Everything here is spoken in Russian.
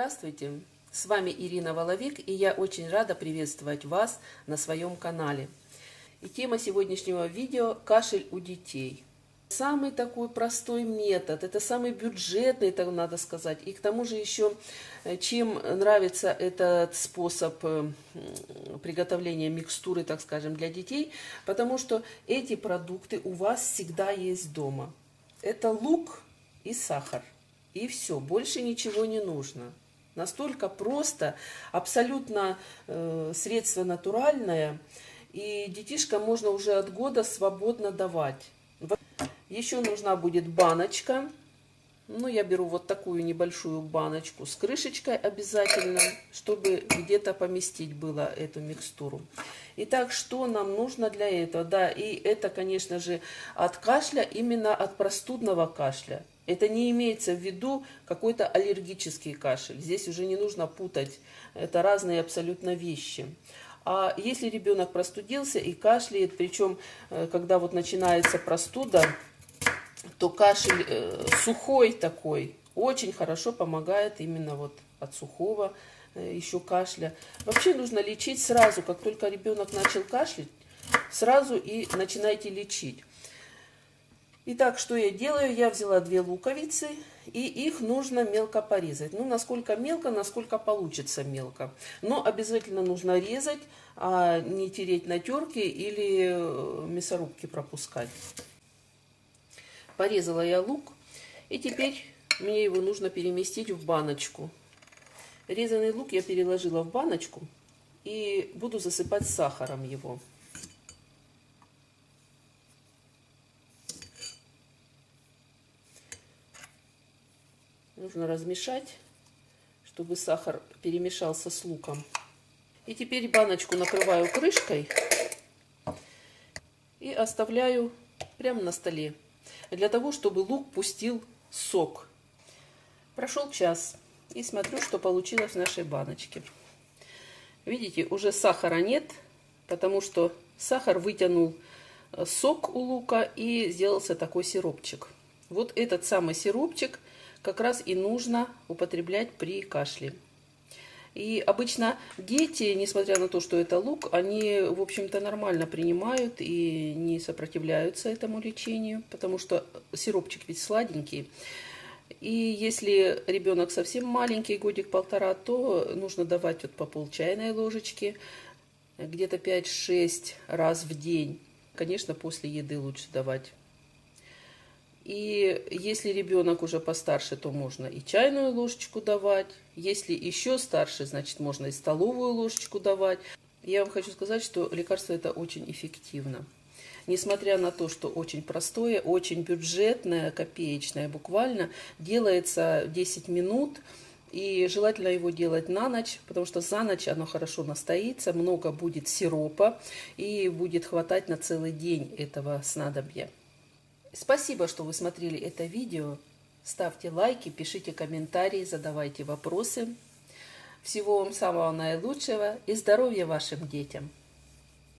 Здравствуйте! С вами Ирина Воловик, и я очень рада приветствовать вас на своем канале. И тема сегодняшнего видео – кашель у детей. Самый такой простой метод, это самый бюджетный, так надо сказать. И к тому же еще, чем нравится этот способ приготовления микстуры, так скажем, для детей, потому что эти продукты у вас всегда есть дома. Это лук и сахар. И все, больше ничего не нужно. Настолько просто, абсолютно средство натуральное, и детишкам можно уже от года свободно давать. Еще нужна будет баночка. Ну, я беру вот такую небольшую баночку с крышечкой обязательно, чтобы где-то поместить было эту микстуру. Итак, что нам нужно для этого? Да, и это, конечно же, от кашля, именно от простудного кашля. Это не имеется в виду какой-то аллергический кашель. Здесь уже не нужно путать. Это разные абсолютно вещи. А если ребенок простудился и кашляет, причем, когда вот начинается простуда, то кашель сухой такой очень хорошо помогает именно вот от сухого еще кашля. Вообще нужно лечить сразу, как только ребенок начал кашлять, сразу и начинайте лечить. Итак, что я делаю? Я взяла 2 луковицы, и их нужно мелко порезать. Ну, насколько мелко, насколько получится мелко. Но обязательно нужно резать, а не тереть на терке или мясорубки пропускать. Порезала я лук, и теперь мне его нужно переместить в баночку. Резанный лук я переложила в баночку и буду засыпать сахаром его. Нужно размешать, чтобы сахар перемешался с луком. И теперь баночку накрываю крышкой и оставляю прямо на столе, для того, чтобы лук пустил сок. Прошел час, и смотрю, что получилось в нашей баночке. Видите, уже сахара нет, потому что сахар вытянул сок у лука и сделался такой сиропчик. Вот этот самый сиропчик как раз и нужно употреблять при кашле. И обычно дети, несмотря на то, что это лук, они, в общем-то, нормально принимают и не сопротивляются этому лечению, потому что сиропчик ведь сладенький. И если ребенок совсем маленький, годик-полтора, то нужно давать вот по пол чайной ложечки, где-то 5-6 раз в день. Конечно, после еды лучше давать. И если ребенок уже постарше, то можно и чайную ложечку давать. Если еще старше, значит, можно и столовую ложечку давать. Я вам хочу сказать, что лекарство это очень эффективно. Несмотря на то, что очень простое, очень бюджетное, копеечное буквально, делается 10 минут. И желательно его делать на ночь, потому что за ночь оно хорошо настоится, много будет сиропа и будет хватать на целый день этого снадобья. Спасибо, что вы смотрели это видео. Ставьте лайки, пишите комментарии, задавайте вопросы. Всего вам самого наилучшего и здоровья вашим детям!